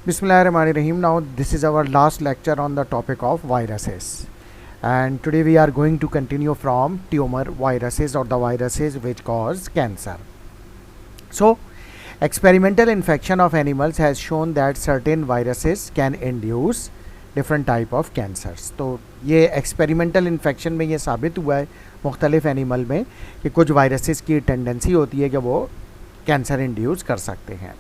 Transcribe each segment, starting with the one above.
Bismillahirrahmanirrahim. Now, this is our last lecture on the topic of viruses. And today we are going to continue from tumor viruses or the viruses which cause cancer. So, experimental infection of animals has shown that certain viruses can induce different type of cancers. तो ये experimental infection में ये साबित हुआ है मुख्तलिफ animal में कि कुछ वायरसेस की टेंडेंसी होती है कि वो कैंसर इंड्यूस कर सकते हैं.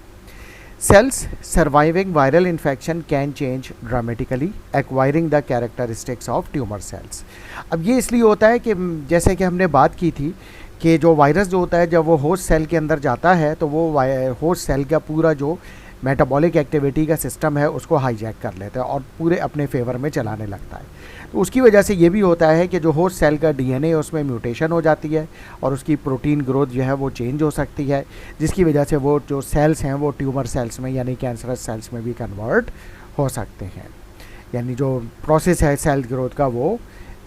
Cells surviving viral infection can change dramatically, acquiring the characteristics of tumor cells. अब ये इसलिए होता है कि जैसे कि हमने बात की थी कि जो वायरस जो होता है जब वो होस्ट सेल के अंदर जाता है तो वो होस्ट सेल का पूरा जो मेटाबॉलिक एक्टिविटी का सिस्टम है उसको हाईजैक कर लेता है और पूरे अपने फेवर में चलाने लगता है. तो उसकी वजह से ये भी होता है कि जो होस्ट सेल का डीएनए है उसमें म्यूटेशन हो जाती है और उसकी प्रोटीन ग्रोथ जो है वो चेंज हो सकती है, जिसकी वजह से वो जो सेल्स हैं वो ट्यूमर सेल्स में यानी कैंसरस सेल्स में भी कन्वर्ट हो सकते हैं. यानी जो प्रोसेस है सेल ग्रोथ का वो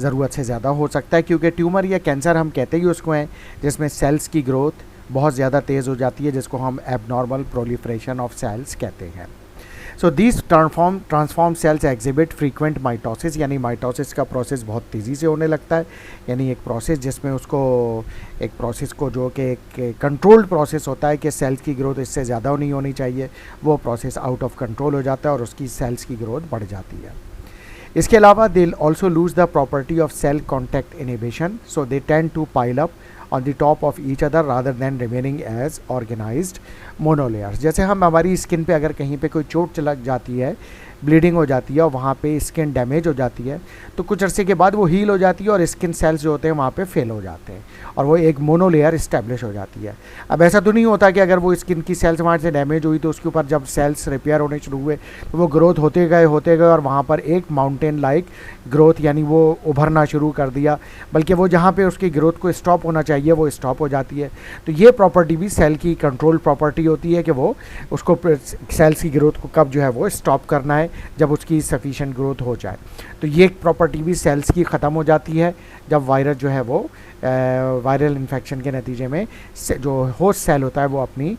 ज़रूरत से ज़्यादा हो सकता है, क्योंकि ट्यूमर या कैंसर हम कहते ही उसको हैं जिसमें सेल्स की ग्रोथ बहुत ज़्यादा तेज़ हो जाती है, जिसको हम एबनॉर्मल प्रोलिफरेशन ऑफ सेल्स कहते हैं. So these transform cells exhibit frequent mitosis, यानी माइटोसिस का प्रोसेस बहुत तेज़ी से होने लगता है. यानी एक प्रोसेस जिसमें उसको एक प्रोसेस को जो कि एक कंट्रोल्ड प्रोसेस होता है कि सेल्स की ग्रोथ इससे ज़्यादा नहीं होनी चाहिए, वो प्रोसेस आउट ऑफ कंट्रोल हो जाता है और उसकी सेल्स की ग्रोथ बढ़ जाती है. इसके अलावा they also lose the property of cell contact inhibition, so they tend to pile up on the top of each other rather than remaining as organized monolayers. जैसे हम हमारी स्किन पे अगर कहीं पे कोई चोट लग जाती है, ब्लीडिंग हो जाती है और वहाँ पे स्किन डैमेज हो जाती है तो कुछ अरसे के बाद वो हील हो जाती है और स्किन सेल्स जो होते हैं वहाँ पे फेल हो जाते हैं और वो एक मोनोलेयर इस्टेब्लिश हो जाती है. अब ऐसा तो नहीं होता कि अगर वो स्किन की सेल्स वहाँ से डैमेज हुई तो उसके ऊपर जब सेल्स रिपेयर होने शुरू हुए तो वो ग्रोथ होते गए और वहाँ पर एक माउंटेन लाइक ग्रोथ यानी वो उभरना शुरू कर दिया, बल्कि वो जहाँ पे उसकी ग्रोथ को स्टॉप होना चाहिए वो स्टॉप हो जाती है. तो ये प्रॉपर्टी भी सेल की कंट्रोल प्रॉपर्टी होती है कि वो उसको सेल्स की ग्रोथ को कब जो है वो स्टॉप करना है जब उसकी सफिशिएंट ग्रोथ हो जाए. तो ये प्रॉपर्टी भी सेल्स की ख़त्म हो जाती है जब वायरस जो है वो वायरल इन्फेक्शन के नतीजे में जो होस्ट सेल होता है वो अपनी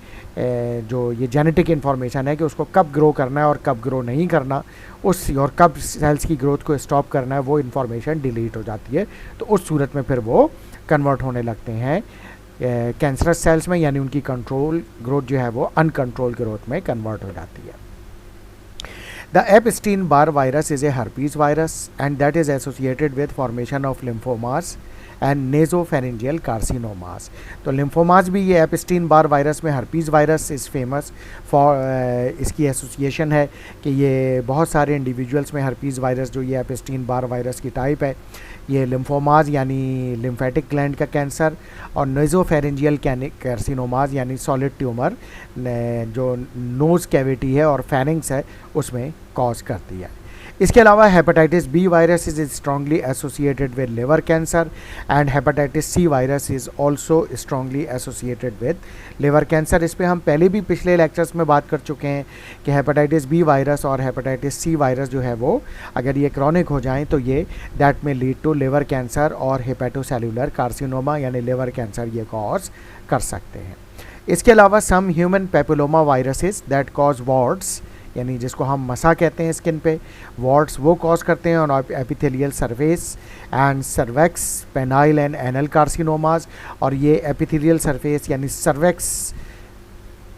जो ये जेनेटिक इन्फॉर्मेशन है कि उसको कब ग्रो करना है और कब ग्रो नहीं करना उस और कब सेल्स की ग्रोथ को स्टॉप करना है वो इन्फॉर्मेशन डिलीट हो जाती है. तो उस सूरत में फिर वो कन्वर्ट होने लगते हैं कैंसरस सेल्स में, यानी उनकी कंट्रोल ग्रोथ जो है वो अनकंट्रोल ग्रोथ में कन्वर्ट हो जाती है. The Epstein-Barr virus is a herpes virus and that is associated with formation of lymphomas and nasopharyngeal carcinomas. तो lymphomas भी ये एपिस्टीन बार वायरस में herpes virus is famous for इसकी एसोसिएशन है कि ये बहुत सारे इंडिविजुअल्स में herpes वायरस जो ये एपिस्टीन बार वायरस की टाइप है ये लिम्फोमाज यानी लिम्फेटिक ग्लैंड का कैंसर और नेजोफेरेंजियल कार्सिनोमाज यानी सॉलिड ट्यूमर जो नोज़ कैविटी है और फेरिंग्स है उसमें कॉज करती है. इसके अलावा hepatitis B virus is strongly associated with liver cancer and hepatitis C virus is also strongly associated with liver cancer. इस पर हम पहले भी पिछले लेक्चर्स में बात कर चुके हैं कि हेपेटाइटिस बी वायरस और हेपेटाइटिस सी वायरस जो है वो अगर ये क्रॉनिक हो जाएं तो ये दैट में लीड टू लिवर कैंसर और हेपेटोसेलुलर कार्सिनोमा यानी लिवर कैंसर ये कॉज कर सकते हैं. इसके अलावा some human papilloma viruses that cause warts यानी जिसको हम मसा कहते हैं स्किन पे वॉर्ड्स वो कॉज करते हैं और epithelial surface and cervix penile and anal carcinomas. और ये एपिथेलियल सरफेस यानी सर्वेक्स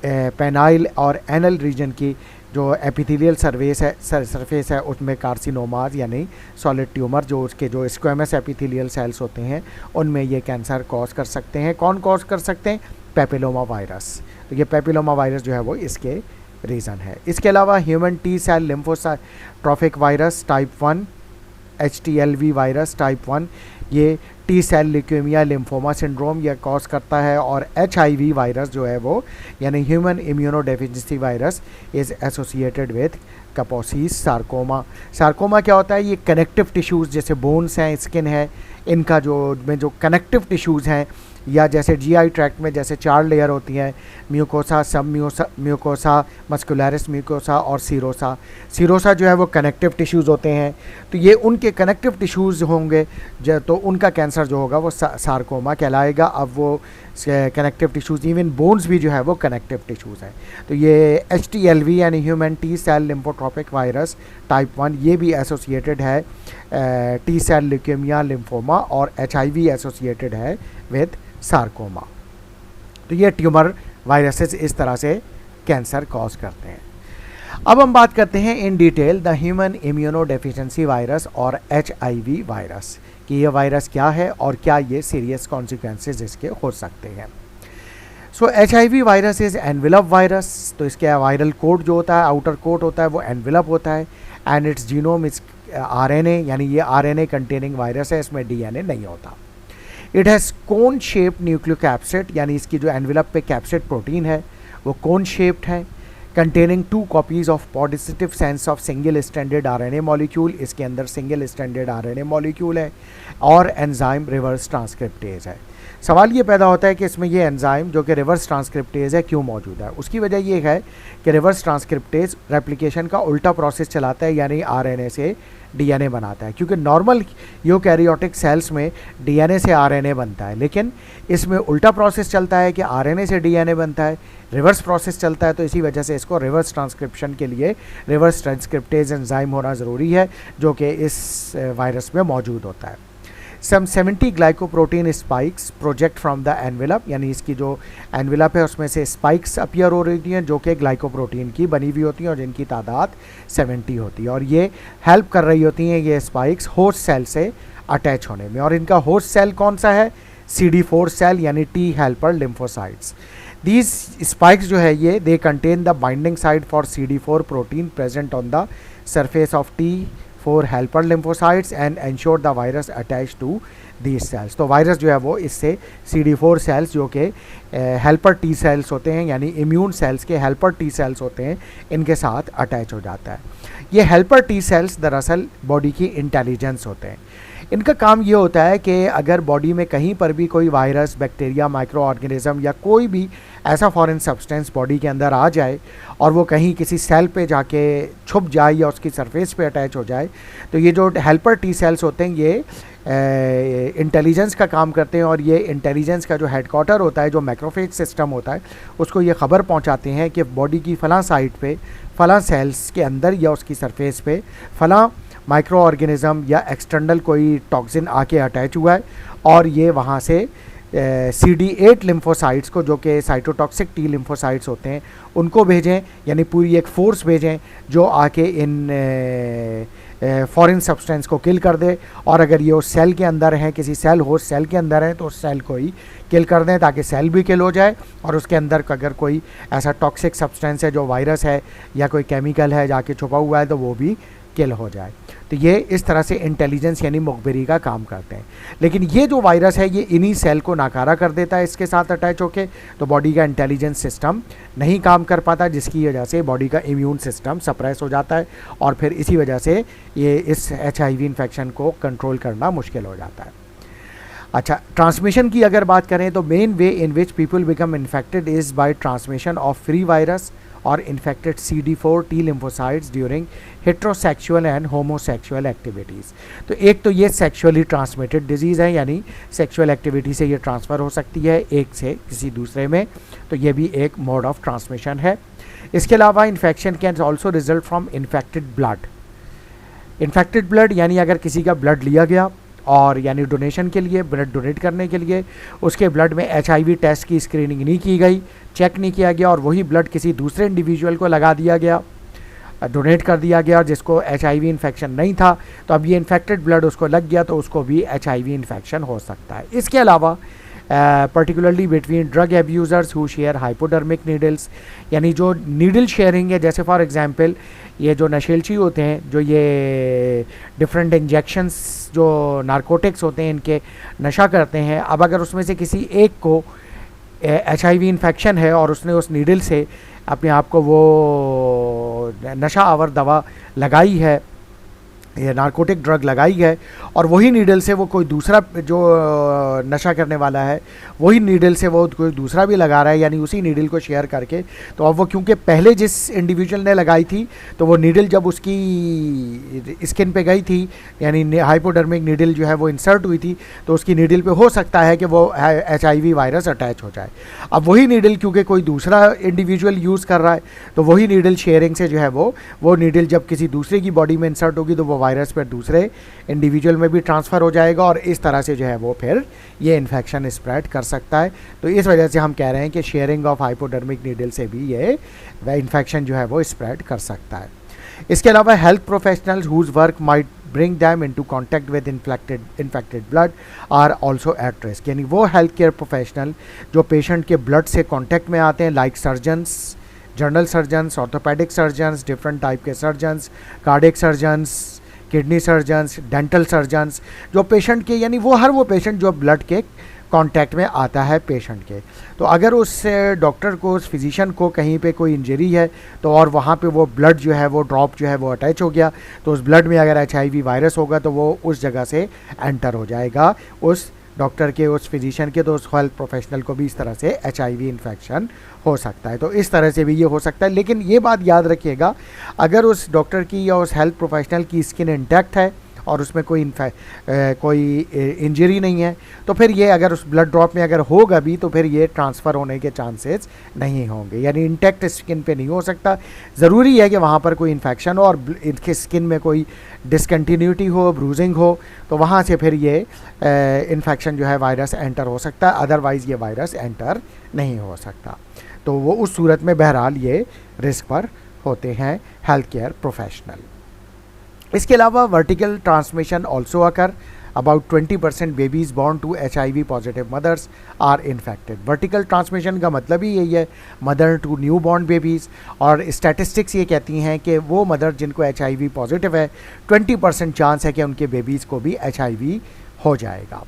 पेनाइल और एनल रीजन की जो एपिथेलियल सरफेस है उसमें कार्सिनोमास यानी सॉलिड ट्यूमर जो उसके जो स्क्वेमस एपिथेलियल सेल्स होते हैं उनमें ये कैंसर कॉज कर सकते हैं. कौन कॉज कर सकते हैं? Papilloma virus. तो ये पेपिलोमा वायरस जो है वो इसके रीज़न है. इसके अलावा human T cell lymphotropic virus type 1 HTLV virus type 1 ये T cell leukaemia lymphoma syndrome यह कॉज करता है. और HIV वायरस जो है वो यानी human immunodeficiency virus is associated with Kaposi's sarcoma. Sarcoma क्या होता है? ये कनेक्टिव टिश्यूज़ जैसे बोन्स हैं स्किन है इनका जो कनेक्टिव टिश्यूज़ हैं या जैसे GI ट्रैक्ट में जैसे 4 लेयर होती हैं म्यूकोसा सब म्यूकोसा मस्कुलरिस म्यूकोसा और सीरोसा जो है वो कनेक्टिव टिश्यूज़ होते हैं. तो ये उनके कनेक्टिव टिश्यूज़ होंगे तो उनका कैंसर जो होगा वो सार्कोमा कहलाएगा. अब वो कनेक्टिव टिश्यूज़, इवन बोन्स भी जो है वो कनेक्टिव टिश्यूज़ हैं। तो ये HTLV यानी human T cell lymphotropic virus type 1 ये भी एसोसिएटेड है टी सेल ल्यूकेमिया लिम्फोमा, और HIV एसोसिएटेड है विद सार्कोमा। तो ये ट्यूमर वायरसेस इस तरह से कैंसर कॉज करते हैं। अब हम बात करते हैं in detail the human immuno deficiency virus और HIV वायरस, कि ये वायरस क्या है और क्या ये सीरियस कॉन्सिक्वेंसेज इसके हो सकते हैं। सो HIV virus is envelope virus. तो इसके वायरल कोड जो होता है, आउटर कोट होता है, वो एनवेलप होता है, and it's genome is RNA, यानी ये RNA कंटेनिंग वायरस है, इसमें DNA नहीं होता। It has cone shaped nucleocapsid, यानी इसकी जो एनवेलप पे कैप्सिड प्रोटीन है वो कोन शेप्ड है, containing 2 copies of positive sense of single stranded RNA molecule, इसके अंदर सिंगल स्ट्रैंडेड RNA मॉलिक्यूल है, और एंजाइम रिवर्स ट्रांसक्रिप्टेज है। सवाल ये पैदा होता है कि इसमें ये एंजाइम जो कि रिवर्स ट्रांसक्रिप्टेज है क्यों मौजूद है। उसकी वजह ये है कि रिवर्स ट्रांसक्रिप्टेज रेप्लिकेशन का उल्टा प्रोसेस चलाता है, यानी RNA से DNA बनाता है, क्योंकि नॉर्मल यूकैरियोटिक सेल्स में DNA से RNA बनता है, लेकिन इसमें उल्टा प्रोसेस चलता है कि RNA से DNA बनता है, रिवर्स प्रोसेस चलता है। तो इसी वजह से इसको रिवर्स ट्रांसक्रिप्शन के लिए रिवर्स ट्रांसक्रिप्टेज एंजाइम होना ज़रूरी है, जो कि इस वायरस में मौजूद होता है। सम 70 glycoprotein spikes project from the envelope, यानी इसकी जो एनवेलप है उसमें से स्पाइक्स अपीयर हो रही हैं, जो कि ग्लाइकोप्रोटीन की बनी हुई होती हैं, और जिनकी तादाद 70 होती है, और ये हेल्प कर रही होती हैं ये स्पाइक्स होस्ट सेल से अटैच होने में। और इनका होस्ट सेल कौन सा है? CD4 सेल, यानी T helper lymphocytes. These spikes जो है ये they contain the binding site for CD4 protein present on the surface of T4 helper lymphocytes and ensure the virus attach to these cells. तो virus जो है वो इससे CD4 sales जो कि हेल्पर T सेल्स होते हैं, यानी इम्यून सेल्स के हेल्पर T सेल्स होते हैं, इनके साथ अटैच हो जाता है। ये हेल्पर T सेल्स दरअसल बॉडी की इंटेलिजेंस होते हैं। इनका काम ये होता है कि अगर बॉडी में कहीं पर भी कोई वायरस, बैक्टीरिया, माइक्रो ऑर्गेनिज्म या कोई भी ऐसा फॉरेन सब्सटेंस बॉडी के अंदर आ जाए और वो कहीं किसी सेल पे जाके छुप जाए या उसकी सरफेस पे अटैच हो जाए, तो ये जो हेल्पर T सेल्स होते हैं ये इंटेलिजेंस का काम करते हैं, और ये इंटेलिजेंस का जो हेडक्वार्टर होता है, जो मैक्रोफेज सिस्टम होता है, उसको ये ख़बर पहुंचाते हैं कि बॉडी की फ़लाँ साइट पे, फ़लाँ सेल्स के अंदर या उसकी सरफेस पे फ़लाँ माइक्रो ऑर्गेनिज़म या एक्सटर्नल कोई टॉक्सिन आके अटैच हुआ है, और ये वहाँ से CD8 लिम्फोसाइट्स को, जो कि साइटोटॉक्सिक T लिम्फोसाइट्स होते हैं, उनको भेजें, यानी पूरी एक फोर्स भेजें जो आके इन फॉरेन सब्सटेंस को किल कर दे। और अगर ये उस सेल के अंदर हैं, किसी सेल होस्ट सेल के अंदर हैं, तो उस सेल को ही किल कर दें ताकि सेल भी किल हो जाए, और उसके अंदर अगर कोई ऐसा टॉक्सिक सब्सटेंस है जो वायरस है या कोई केमिकल है जाके छुपा हुआ है, तो वो भी किल हो जाए। तो ये इस तरह से इंटेलिजेंस यानी मुखबिरी का काम करते हैं। लेकिन ये जो वायरस है ये इन्हीं सेल को नाकारा कर देता है इसके साथ अटैच होके, तो बॉडी का इंटेलिजेंस सिस्टम नहीं काम कर पाता, जिसकी वजह से बॉडी का इम्यून सिस्टम सप्रेस हो जाता है, और फिर इसी वजह से ये इस HIV इन्फेक्शन को कंट्रोल करना मुश्किल हो जाता है। अच्छा, ट्रांसमिशन की अगर बात करें तो main way in which people become infected is by transmission of free virus और infected CD4 T lymphocytes during heterosexual and homosexual activities. तो एक तो ये सेक्सुअली ट्रांसमिटेड डिजीज़ है, यानी सेक्सुअल एक्टिविटी से ये ट्रांसफ़र हो सकती है एक से किसी दूसरे में, तो ये भी एक मोड ऑफ ट्रांसमिशन है। इसके अलावा infection can also result from infected blood. Infected blood यानी अगर किसी का ब्लड लिया गया और यानी डोनेशन के लिए, ब्लड डोनेट करने के लिए, उसके ब्लड में HIV टेस्ट की स्क्रीनिंग नहीं की गई, चेक नहीं किया गया, और वही ब्लड किसी दूसरे इंडिविजुअल को लगा दिया गया, डोनेट कर दिया गया, जिसको HIV इन्फेक्शन नहीं था, तो अब ये इन्फेक्टेड ब्लड उसको लग गया, तो उसको भी HIV इन्फेक्शन हो सकता है। इसके अलावा particularly between drug abusers who share hypodermic needles, यानी जो नीडल शेयरिंग है, जैसे फॉर एग्जांपल ये जो नशेलची होते हैं, जो ये डिफरेंट इंजेक्शंस जो नारकोटिक्स होते हैं इनके नशा करते हैं, अब अगर उसमें से किसी एक को HIV इन्फेक्शन है और उसने उस नीडल से अपने आप को वो नशा आवर दवा लगाई है, ये नारकोटिक ड्रग लगाई है और वही नीडल से वो कोई दूसरा जो नशा करने वाला है वही नीडल से वो कोई दूसरा भी लगा रहा है, यानी उसी नीडल को शेयर करके। तो अब वो क्योंकि पहले जिस इंडिविजुअल ने लगाई थी तो वो नीडल जब उसकी स्किन पे गई थी, यानी हाइपोडर्मिक नीडल जो है वो इंसर्ट हुई थी, तो उसकी नीडल पे हो सकता है कि वो HIV वायरस अटैच हो जाए। अब वही नीडल क्योंकि कोई दूसरा इंडिविजुअल यूज़ कर रहा है तो वही नीडल शेयरिंग से जो है वो नीडल जब किसी दूसरे की बॉडी में इंसर्ट होगी तो वो वायरस पर दूसरे इंडिविजुअल में भी ट्रांसफ़र हो जाएगा और इस तरह से जो है वो फिर ये इन्फेक्शन स्प्रेड कर सकता है। तो इस वजह से हम कह रहे हैं कि शेयरिंग ऑफ हाइपोडर्मिक नीडल से भी ये इन्फेक्शन जो है वो स्प्रेड कर सकता है। इसके अलावा health professionals whose work might bring them into contact with infected blood are also at risk, यानी वो हेल्थ केयर प्रोफेशनल जो पेशेंट के ब्लड से कांटेक्ट में आते हैं, like surgeons, general surgeons, orthopedic surgeons, different type के surgeons, cardiac surgeons, kidney surgeons, dental surgeons, जो पेशेंट के यानी वो पेशेंट जो ब्लड के कांटेक्ट में आता है पेशेंट के, तो अगर उस डॉक्टर को, उस फिजिशियन को कहीं पे कोई इंजरी है तो और वहाँ पे वो ब्लड जो है वो ड्रॉप जो है वो अटैच हो गया, तो उस ब्लड में अगर HIV वायरस होगा तो वो उस जगह से एंटर हो जाएगा उस डॉक्टर के, उस फिजिशियन के, तो उस हेल्थ प्रोफेशनल को भी इस तरह से HIV इन्फेक्शन हो सकता है। तो इस तरह से भी ये हो सकता है, लेकिन ये बात याद रखिएगा, अगर उस डॉक्टर की या उस हेल्थ प्रोफेशनल की स्किन इंटैक्ट है और उसमें कोई इंजरी नहीं है तो फिर ये अगर उस ब्लड ड्रॉप में अगर होगा भी तो फिर ये ट्रांसफ़र होने के चांसेस नहीं होंगे, यानी इंटैक्ट स्किन पे नहीं हो सकता। ज़रूरी है कि वहाँ पर कोई इन्फेक्शन हो और इनके स्किन में कोई डिसकंटिन्यूटी हो, ब्रूजिंग हो, तो वहाँ से फिर ये इन्फेक्शन जो है वायरस एंटर हो सकता है, अदरवाइज़ ये वायरस एंटर नहीं हो सकता। तो वो उस सूरत में बहरहाल ये रिस्क पर होते हैं हेल्थ केयर प्रोफेशनल। इसके अलावा vertical transmission also occur, about 20% babies born to HIV positive mothers are infected. Vertical transmission का मतलब ही यही है, mother to new born babies, और स्टैटिस्टिक्स ये कहती हैं कि वो मदर जिनको HIV पॉजिटिव है 20% चांस है कि उनके बेबीज़ को भी HIV हो जाएगा।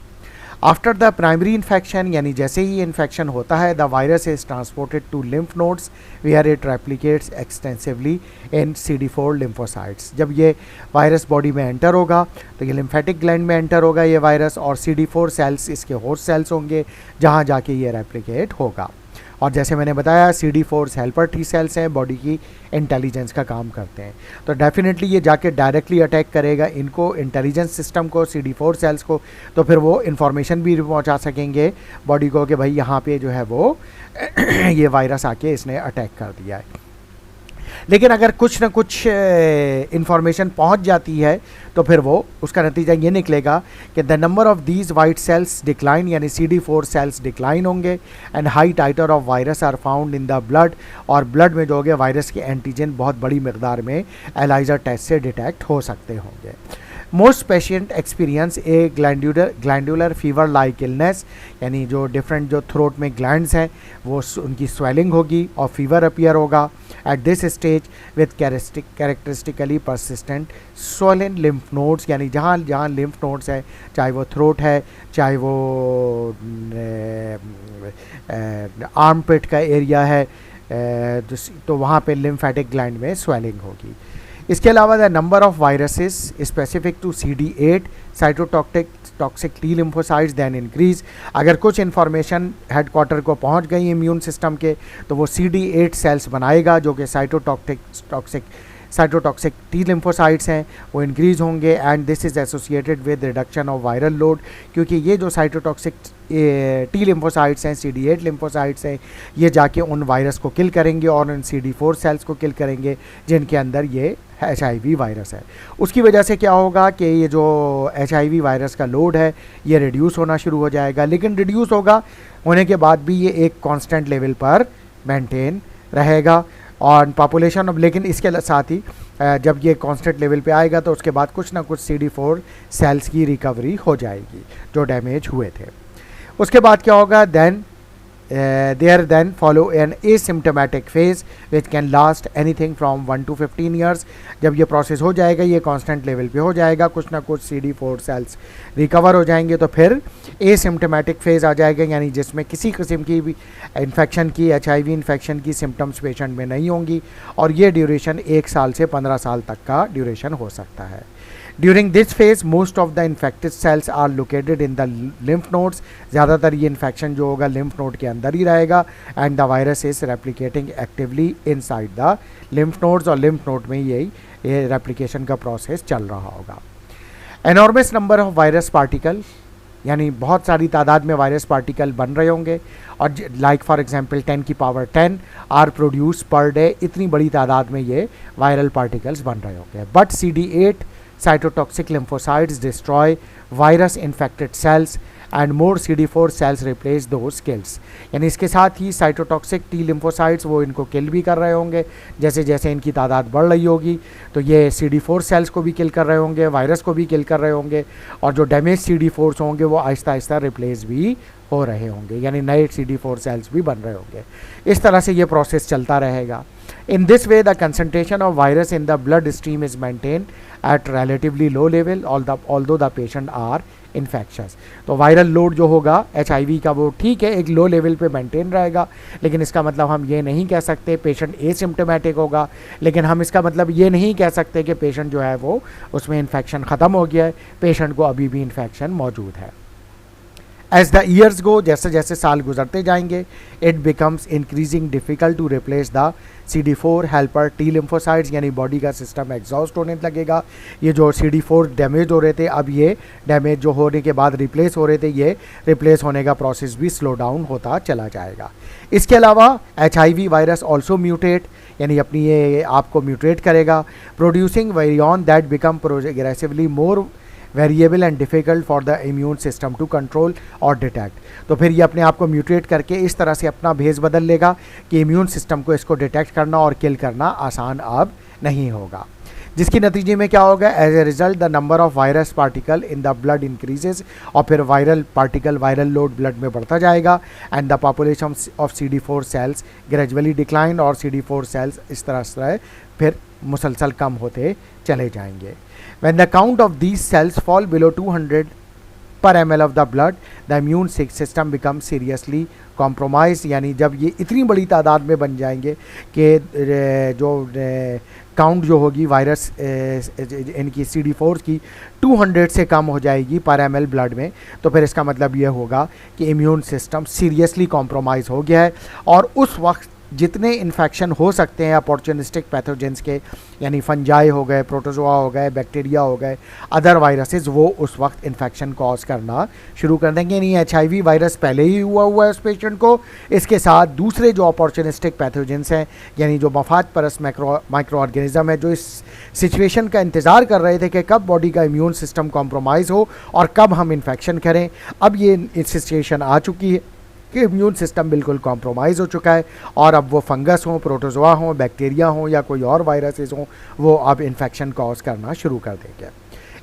आफ्टर द प्राइमरी इन्फेक्शन, यानी जैसे ही इन्फेक्शन होता है, the virus is transported to lymph nodes where it replicates extensively in CD4 lymphocytes. जब ये वायरस बॉडी में एंटर होगा तो ये लिम्फेटिक ग्लैंड में एंटर होगा ये वायरस, और CD4 सेल्स इसके होस्ट सेल्स होंगे जहाँ जाके ये रेप्लिकेट होगा। और जैसे मैंने बताया CD4 हेल्पर T सेल्स हैं, बॉडी की इंटेलिजेंस का काम करते हैं, तो डेफिनेटली ये जाके डायरेक्टली अटैक करेगा इनको, इंटेलिजेंस सिस्टम को, CD4 सेल्स को, तो फिर वो इन्फॉर्मेशन भी पहुंचा सकेंगे बॉडी को कि भाई यहाँ पे जो है वो ये वायरस आके इसने अटैक कर दिया है। लेकिन अगर कुछ ना कुछ इंफॉर्मेशन पहुंच जाती है तो फिर वो उसका नतीजा ये निकलेगा कि the number of these white cells decline, यानी CD4 सेल्स डिक्लाइन होंगे, and high titer of virus are found in the blood, और ब्लड में जो होंगे वायरस के एंटीजन बहुत बड़ी मकदार में एलाइजा टेस्ट से डिटेक्ट हो सकते होंगे। मोस्ट पेशेंट एक्सपीरियंस ए ग्लैंडुलर फीवर लाइक इलनेस, यानी जो डिफरेंट जो थ्रोट में ग्लैंड्स हैं वो उनकी स्वेलिंग होगी और फीवर अपीयर होगा at this stage with characteristically persistent swollen lymph nodes, यानी जहाँ जहाँ लिम्फ नोड्स है, चाहे वो थ्रोट है, चाहे वो आर्म पिट का एरिया है, तो वहाँ पे लिम्फेटिक ग्लैंड में स्वेलिंग होगी। इसके अलावा the number of viruses specific to CD8 cytotoxic T lymphocytes then increase. अगर कुछ इन्फॉर्मेशन हेडक्वार्टर को पहुंच गई इम्यून सिस्टम के तो वो CD8 सेल्स बनाएगा जो कि साइटोटॉक्सिक T लिम्फोसाइट्स हैं, वो इंक्रीज़ होंगे, and this is associated with reduction of viral load, क्योंकि ये जो साइटोटॉक्सिक T लिम्फोसाइट्स हैं, CD8 लिम्फोसाइट्स हैं, ये जाके उन वायरस को किल करेंगे और उन CD4 सेल्स को किल करेंगे जिनके अंदर ये HIV वायरस है। उसकी वजह से क्या होगा कि ये जो HIV वायरस का लोड है ये रिड्यूस होना शुरू हो जाएगा, लेकिन रिड्यूस होने के बाद भी ये एक कांस्टेंट लेवल पर मेंटेन रहेगा और पॉपुलेशन अब, लेकिन इसके साथ ही जब ये कांस्टेंट लेवल पे आएगा तो उसके बाद कुछ ना कुछ CD4 सेल्स की रिकवरी हो जाएगी जो डैमेज हुए थे। उसके बाद क्या होगा, there then follow an asymptomatic phase which can last anything from 1 to 15 years। जब ये प्रोसेस हो जाएगा, ये कांस्टेंट लेवल पे हो जाएगा, कुछ ना कुछ CD4 सेल्स रिकवर हो जाएंगे तो फिर एसिम्टोमेटिक फेज़ आ जाएगा, यानी जिसमें किसी किस्म की भी इन्फेक्शन की, HIV इन्फेक्शन की सिम्टम्स पेशेंट में नहीं होंगी, और ये ड्यूरेशन 1 साल से 15 साल तक का ड्यूरेशन हो सकता है। During this phase most of the infected cells are located in the lymph nodes, ज़्यादातर ये इन्फेक्शन जो होगा लिम्फ नोड के अंदर ही रहेगा, and the virus is replicating actively inside the lymph nodes, और लिम्फ नोड में ये रेप्लिकेशन का प्रोसेस चल रहा होगा। Enormous number of virus particle, यानी बहुत सारी तादाद में वायरस पार्टिकल बन रहे होंगे, और लाइक फॉर एग्जांपल 10 की power 10 are produce per day, इतनी बड़ी तादाद में ये वायरल पार्टिकल्स बन रहे होंगे। But CD8 cytotoxic lymphocytes destroy virus infected cells and more CD4 cells replace those kills, यानी इसके साथ ही साइटोटॉक्सिक टी लिम्फोसाइट्स वो इनको किल भी कर रहे होंगे, जैसे जैसे इनकी तादाद बढ़ रही होगी तो ये CD4 सेल्स को भी किल कर रहे होंगे, वायरस को भी किल कर रहे होंगे, और जो डैमेज CD4 होंगे वो आहिस्ता आहिस्ता रिप्लेस भी हो रहे होंगे, यानी नए CD4 सेल्स भी बन रहे होंगे। इस तरह से ये प्रोसेस चलता रहेगा। In this way, the concentration of virus in the blood stream is maintained at relatively low level, although the patient are infectious. तो वायरल लोड जो होगा HIV का वो ठीक है, एक लो लेवल पे मेंटेन रहेगा, लेकिन इसका मतलब हम ये नहीं कह सकते पेशेंट एसिम्प्टोमेटिक होगा, लेकिन हम इसका मतलब ये नहीं कह सकते कि पेशेंट जो है वो उसमें इन्फेक्शन ख़त्म हो गया है, पेशेंट को अभी भी इन्फेक्शन मौजूद है। एज द ईयर्स गो, जैसे जैसे साल गुजरते जाएंगे, it becomes increasing difficult to replace the CD4 helper T lymphocytes, यानी बॉडी का सिस्टम एग्जॉस्ट होने लगेगा। ये जो CD4 डैमेज हो रहे थे, अब ये डैमेज जो होने के बाद रिप्लेस हो रहे थे, ये रिप्लेस होने का प्रोसेस भी स्लो डाउन होता चला जाएगा। इसके अलावा HIV वायरस ऑल्सो म्यूटेट, यानी अपनी ये आपको म्यूटेट करेगा, producing variants that become progressively more variable and difficult for the immune system to control और डिटेक्ट। तो फिर ये अपने आप को म्यूटेट करके इस तरह से अपना भेस बदल लेगा कि इम्यून सिस्टम को इसको डिटेक्ट करना और किल करना आसान अब नहीं होगा, जिसकी नतीजे में क्या होगा, as a result the number of virus particle in the blood increases, और फिर वायरल लोड ब्लड में बढ़ता जाएगा, and the population of CD4 cells gradually decline, और CD4 सेल्स इस तरह से फिर मुसलसल कम होते चले जाएंगे। When the count of these cells fall below 200 per ml of the blood, the immune system becomes seriously compromised, यानी जब ये इतनी बड़ी तादाद में बन जाएंगे कि जो काउंट जो होगी वायरस इनकी CD4 की 200 से कम हो जाएगी पर ml ब्लड में, तो फिर इसका मतलब ये होगा कि इम्यून सिस्टम सीरियसली कॉम्प्रोमाइज़ हो गया है, और उस वक्त जितने इन्फेक्शन हो सकते हैं अपॉर्चुनिस्टिक पैथोजेंस के, यानी फंजाई हो गए, प्रोटोजोआ हो गए, बैक्टीरिया हो गए, अदर वायरसेस, वो उस वक्त इन्फेक्शन कॉज करना शुरू कर देंगे। यानी HIV वायरस पहले ही हुआ है उस पेशेंट को, इसके साथ दूसरे जो अपॉर्चुनिस्टिक पैथोजेंस हैं, यानी जो मफाद परस्त माइक्रो ऑर्गेनिज्म है, जो इस सिचुएशन का इंतज़ार कर रहे थे कि कब बॉडी का इम्यून सिस्टम कॉम्प्रोमाइज़ हो और कब हम इन्फेक्शन करें, अब ये सिचुएशन आ चुकी है कि इम्यून सिस्टम बिल्कुल कॉम्प्रोमाइज़ हो चुका है, और अब वो फंगस हो, प्रोटोजोआ हो, बैक्टीरिया हो, या कोई और वायरसेस हो, वो अब इन्फेक्शन कॉज करना शुरू कर देंगे।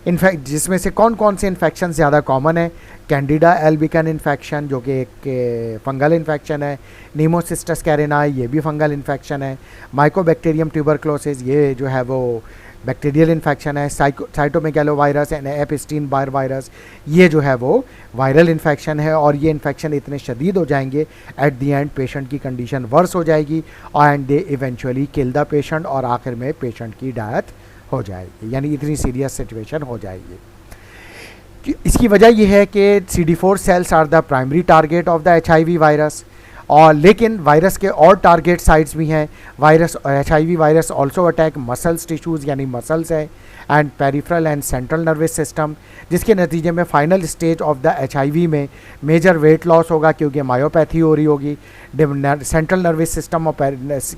इनफैक्ट जिसमें से कौन कौन से इन्फेक्शन ज़्यादा कॉमन है, कैंडिडा एल्बिकन इन्फेक्शन जो कि एक फंगल इन्फेक्शन है, नीमोसिस्टस कैरेनाई ये भी फंगल इन्फेक्शन है, माइकोबैक्टीरियम ट्यूबरक्लोसिस ये जो है वो बैक्टीरियल इन्फेक्शन है, साइटोमेगैलो वायरस एंड एपिस्टीन बायर वायरस ये जो है वो वायरल इन्फेक्शन है, और ये इन्फेक्शन इतने शदीद हो जाएंगे एट दी एंड पेशेंट की कंडीशन वर्स हो जाएगी, and they eventually kill the patient, और आखिर में पेशेंट की डेथ हो जाएगी, यानी इतनी सीरियस सिचुएशन हो जाएगी। इसकी वजह यह है कि CD4 cells are the primary target of the HIV virus, और लेकिन वायरस के और टारगेट साइट्स भी हैं। HIV virus also attack muscles tissues, यानी मसल्स है, and peripheral and central nervous system, जिसके नतीजे में final stage of the HIV में मेजर वेट लॉस होगा, क्योंकि मायोपैथी हो रही होगी। सेंट्रल नर्वस सिस्टम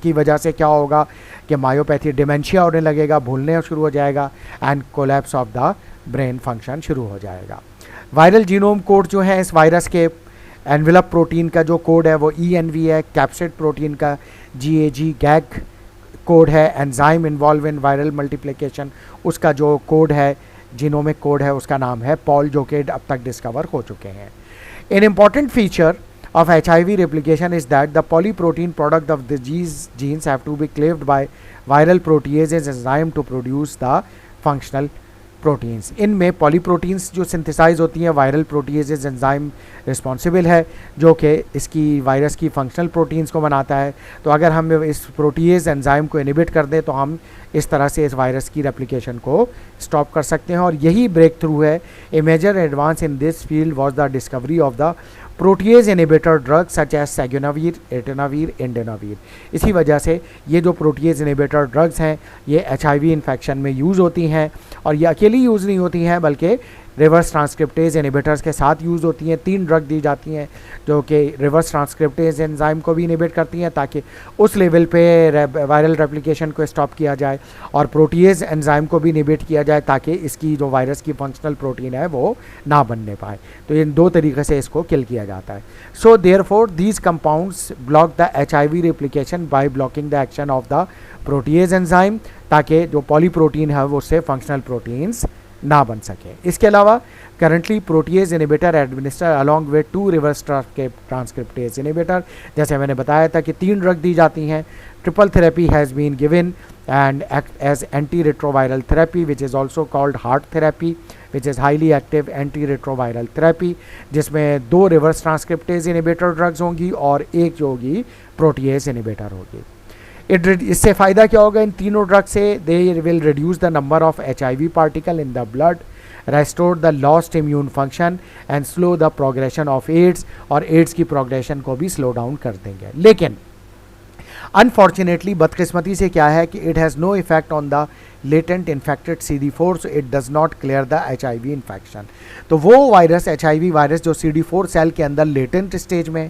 की वजह से क्या होगा कि मायोपैथी, डिमेंशिया होने लगेगा, भूलने शुरू हो जाएगा, and collapse of the brain function शुरू हो जाएगा। वायरल जीनोम कोड जो है इस वायरस के, एनवेलप प्रोटीन का जो कोड है वो ENV है, कैप्सिड प्रोटीन का GAG कोड है, enzyme involve in viral multiplication उसका जो कोड है, जीनोमिक कोड है, उसका नाम है पॉल, जो कि अब तक डिस्कवर हो चुके हैं। An important feature of HIV replication is that the polyprotein product of the genes have to be cleaved by viral proteases enzyme to produce the functional proteins. इनमें पॉलीप्रोटीन्स जो सिंथेसाइज होती हैं, वायरल प्रोटीएजेज एंजाइम रिस्पॉन्सिबल है जो कि इसकी virus की functional proteins को बनाता है। तो अगर हम इस प्रोटीएज एंजाइम को इनिबिट कर दें तो हम इस तरह से इस वायरस की रेप्लिकेशन को स्टॉप कर सकते हैं, और यही ब्रेक थ्रू है। A major advance in this field was the discovery of the protease inhibitor drugs such as saquinavir, ritonavir, indinavir. इसी वजह से ये जो प्रोटीएज इनिबिटर ड्रग्स हैं ये HIV इन्फेक्शन में यूज़ होती हैं, और ये अकेली यूज़ नहीं होती हैं बल्कि रिवर्स ट्रांसक्रिप्टेज इनिबिटर्स के साथ यूज़ होती हैं। 3 ड्रग दी जाती हैं जो कि रिवर्स ट्रांसक्रिप्टेज एंजाइम को भी इनिबिट करती हैं ताकि उस लेवल पे वायरल रेप्लिकेशन को स्टॉप किया जाए, और प्रोटीएज एंजाइम को भी इनिबिट किया जाए ताकि इसकी जो वायरस की फंक्शनल प्रोटीन है वो ना बनने पाए। तो इन 2 तरीके से इसको किल किया जाता है। So therefore these compounds block the HIV replication by blocking the action of the protease enzyme, ताकि जो पॉलीप्रोटीन है वो उससे फंक्शनल प्रोटीन्स ना बन सके। इसके अलावा currently protease inhibitor administer along with 2 reverse transcriptase inhibitor. जैसे मैंने बताया था कि 3 ड्रग दी जाती हैं। Triple therapy has been given and act as anti retroviral therapy which is also called HAART therapy which is highly active anti retroviral therapy, जिसमें 2 reverse transcriptase inhibitor drugs होंगी और एक जो होगी प्रोटीएज इनिबिटर होगी। इससे फ़ायदा क्या होगा इन तीनों ड्रग से? They will reduce the number of HIV particle in the blood, restore the lost immune function and slow the progression of AIDS, और एड्स की प्रोग्रेशन को भी स्लो डाउन कर देंगे। लेकिन अनफॉर्चुनेटली बदकिस्मती से क्या है कि it has no effect on the latent infected CD4, so it does not clear the HIV infection. तो वो वायरस HIV वायरस जो CD4 सेल के अंदर लेटेंट स्टेज में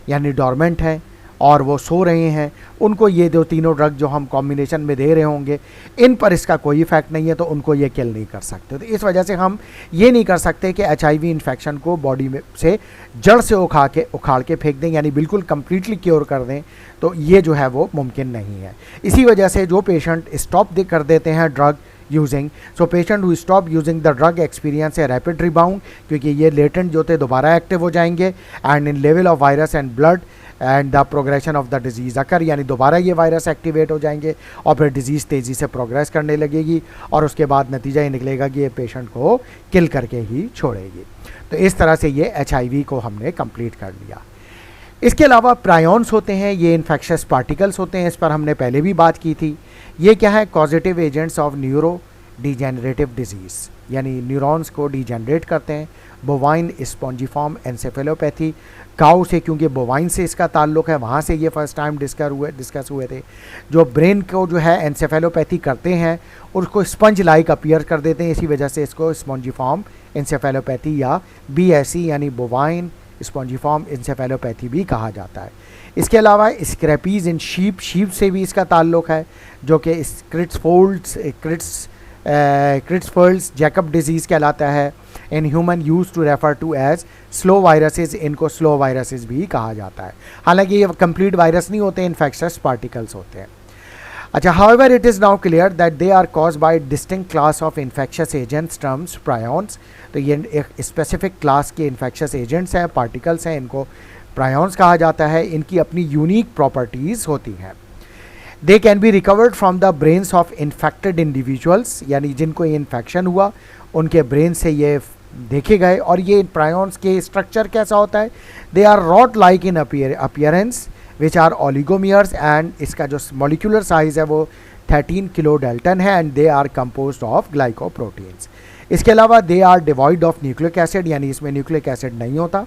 यानी डॉर्मेंट है और वो सो रहे हैं, उनको ये जो तीनों ड्रग जो हम कॉम्बिनेशन में दे रहे होंगे इन पर इसका कोई इफेक्ट नहीं है, तो उनको ये किल नहीं कर सकते। तो इस वजह से हम ये नहीं कर सकते कि HIV इन्फेक्शन को बॉडी में से जड़ से उखाड़ के फेंक दें, यानी बिल्कुल कंप्लीटली क्योर कर दें, तो ये जो है वो मुमकिन नहीं है। इसी वजह से जो पेशेंट स्टॉप कर देते हैं drug using, so patient who stop using the drug experience a rapid rebound, क्योंकि ये लेटेंट जो थे दोबारा एक्टिव हो जाएंगे, and in level of virus and blood and the progression of the disease occur, यानी दोबारा ये वायरस एक्टिवेट हो जाएंगे और फिर डिजीज़ तेज़ी से प्रोग्रेस करने लगेगी, और उसके बाद नतीजा ये निकलेगा कि ये पेशेंट को किल करके ही छोड़ेगी। तो इस तरह से ये HIV को हमने कंप्लीट कर लिया। इसके अलावा प्रायोन्स होते हैं, ये इन्फेक्शस पार्टिकल्स होते हैं, इस पर हमने पहले भी बात की थी। ये क्या है? Causative agents of neuro degenerative disease, यानी न्यूरॉन्स को डिजेनरेट करते हैं। बोवाइन स्पॉन्जिफॉर्म एनसेफेलोपैथी, काऊ से, क्योंकि बोवाइन से इसका ताल्लुक है, वहाँ से ये फर्स्ट टाइम डिस्कस हुए थे। जो ब्रेन को जो है एनसेफेलोपैथी करते हैं उसको स्पंज लाइक अपीयर कर देते हैं, इसी वजह से इसको स्पॉन्जिफॉर्म एनसेफेलोपैथी या BSE यानी बोवाइन स्पॉन्जिफॉर्म एनसेफेलोपैथी भी कहा जाता है। इसके अलावा स्क्रैपीज इन शीप से भी इसका ताल्लुक है, जो कि क्रिट्सफोल्ड्स जैकब डिजीज़ कहलाता है। In human use to refer to as slow viruses, इनको स्लो वायरसेस भी कहा जाता है। हालांकि ये कंप्लीट वायरस नहीं होते, इन्फेक्शस पार्टिकल्स होते हैं। अच्छा, however it is now clear that they are cause by distinct class of infectious agents terms prions. तो ये एक स्पेसिफिक क्लास के इन्फेक्शस एजेंट्स हैं, पार्टिकल्स हैं, इनको प्रायोन्स कहा जाता है। इनकी अपनी यूनिक प्रॉपर्टीज़ होती हैं। They can be recovered from the brains of infected individuals, यानी जिनको ये इन्फेक्शन हुआ उनके ब्रेन से ये देखे गए। और ये प्रायोन्स के स्ट्रक्चर कैसा होता है? They are rod like in appearance which are oligomers, and इसका जो मॉलिक्यूलर साइज है वो 13 किलो डाल्टन है, and they are composed of glycoproteins. इसके अलावा they are devoid of nucleic acid, यानी इसमें न्यूक्लिक एसिड नहीं होता,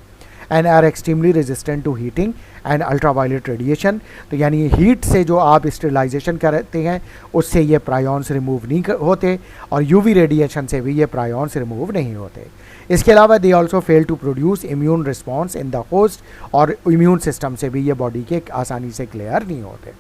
and are extremely resistant to heating and ultraviolet radiation. तो यानी हीट से जो आप स्टेरिलाइजेशन करते हैं उससे ये प्रायोन्स रिमूव नहीं होते, और यूवी रेडिएशन से भी ये प्रायोन्स रिमूव नहीं होते। इसके अलावा they also fail to produce immune response in the host, और इम्यून सिस्टम से भी ये बॉडी के आसानी से क्लियर नहीं होते।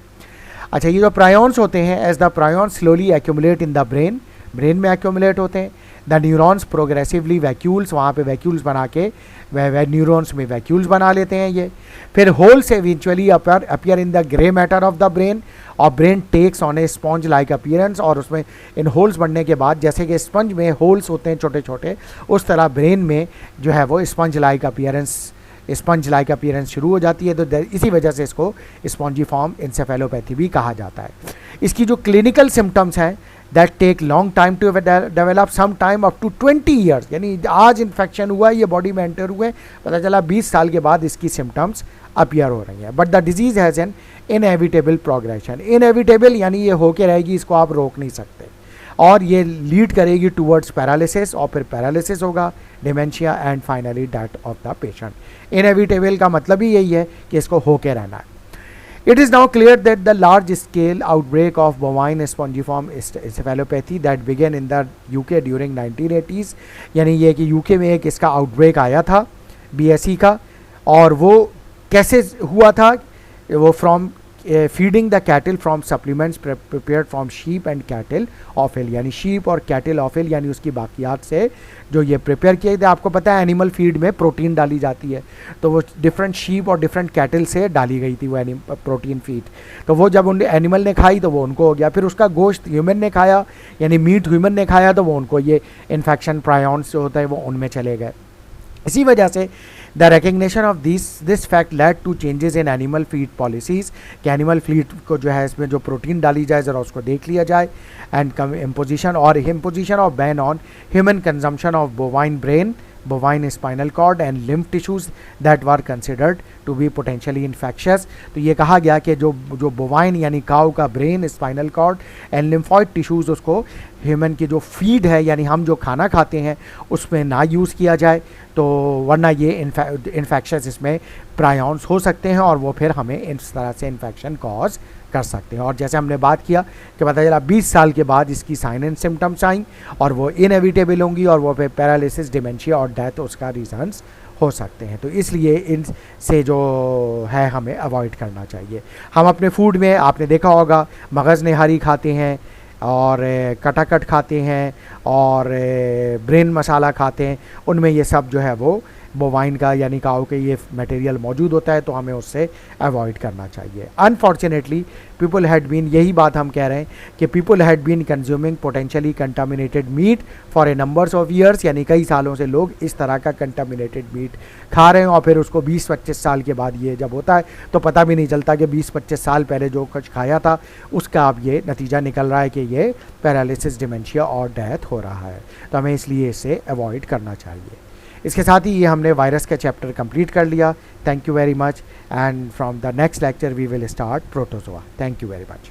अच्छा, ये जो प्रायोन्स होते हैं, as the prions slowly accumulate in the brain में एक्यूमुलेट होते हैं। द न्यूरॉन्स प्रोग्रेसिवली वैक्यूल्स, वहाँ पे वैक्यूल्स बना के वह न्यूरॉन्स में वैक्यूल्स बना लेते हैं ये। फिर holes eventually appear in the grey matter of the brain, और brain takes on a sponge like appearance, और उसमें इन होल्स बनने के बाद, जैसे कि स्पंज में होल्स होते हैं छोटे छोटे, उस तरह ब्रेन में जो है वो sponge like appearance sponge like appearance शुरू हो जाती है, तो इसी वजह से इसको स्पॉन्जीफॉर्म इंसेफेलोपैथी भी कहा जाता है। इसकी जो क्लिनिकल सिम्टम्स हैं that take long time to develop, some time up to 20 years, यानी आज इन्फेक्शन हुआ है, ये बॉडी में एंटर हुए, पता चला 20 साल के बाद इसकी सिम्टम्स अपीयर हो रही हैं। But the disease has an inevitable progression. Inevitable यानी ये होके रहेगी, इसको आप रोक नहीं सकते, और ये लीड करेगी टूवर्ड्स पैरालिसिस, और फिर पैरालिसिस होगा, dementia and finally death of the patient. Inevitable का मतलब ही यही है कि इसको होके रहना है। It is now clear that the large-scale outbreak of bovine spongiform encephalopathy that began in the UK during 1980s, यानी ये कि यूके में एक इसका आउटब्रेक आया था BSE का, और वो कैसे हुआ था, वो from feeding the cattle from supplements prepared from sheep and cattle offal, यानी शीप और कैटल ऑफिल यानी उसकी बाकियात से जो ये प्रिपेयर किए थे। आपको पता है एनिमल फीड में प्रोटीन डाली जाती है, तो वो डिफरेंट शीप और डिफरेंट कैटल से डाली गई थी वो प्रोटीन फीड। तो वो जब उन एनिमल ने खाई तो वो उनको हो गया, फिर उसका गोश्त ह्यूमन ने खाया, यानी मीट ह्यूमन ने खाया, तो वो उनको ये इन्फेक्शन प्रायॉन्स जो होता है वो उनमें चले गए। इसी वजह से the recognition of this fact led to changes in animal feed policies, कि एनिमल फीड को जो है इसमें जो प्रोटीन डाली जाए ज़रा उसको देख लिया जाए, and imposition of ban on human consumption of bovine brain, bovine spinal cord and lymph tissues that were considered to be potentially infectious। तो ये कहा गया कि जो बोवाइन यानी काऊ का brain, spinal cord and lymphoid tissues उसको human की जो फीड है यानी हम जो खाना खाते हैं उसमें ना यूज़ किया जाए, तो वरना ये इन्फेक्शंस इसमें प्रायॉन्स हो सकते हैं और वो फिर हमें इस तरह से इन्फेक्शन कॉज कर सकते हैं। और जैसे हमने बात किया कि पता चला 20 साल के बाद इसकी साइन एंड सिम्टम्स आई और वो इनएविटेबल होंगी और वो फिर पैरालिसिस, डिमेंशिया और डेथ उसका रीजंस हो सकते हैं। तो इसलिए इनसे जो है हमें अवॉइड करना चाहिए। हम अपने फूड में आपने देखा होगा मगज़ निहारी खाते हैं और कटाकट खाते हैं और ब्रेन मसाला खाते हैं, उनमें ये सब जो है वो बोवाइन का यानी काऊ के ये मटेरियल मौजूद होता है, तो हमें उससे अवॉइड करना चाहिए। अनफॉर्चुनेटली पीपल हैड बीन, यही बात हम कह रहे हैं कि people had been consuming potentially contaminated meat for a numbers of years, यानी कई सालों से लोग इस तरह का कंटामिनेटेड मीट खा रहे हैं और फिर उसको 20-25 साल के बाद ये जब होता है तो पता भी नहीं चलता कि 20-25 साल पहले जो कुछ खाया था उसका अब ये नतीजा निकल रहा है कि ये पैरालिसिस, डिमेंशिया और डेथ हो रहा है। तो हमें इसलिए इसे अवॉइड करना चाहिए। इसके साथ ही ये हमने वायरस का चैप्टर कंप्लीट कर लिया। Thank you very much, and from the next lecture we will start protozoa. Thank you very much.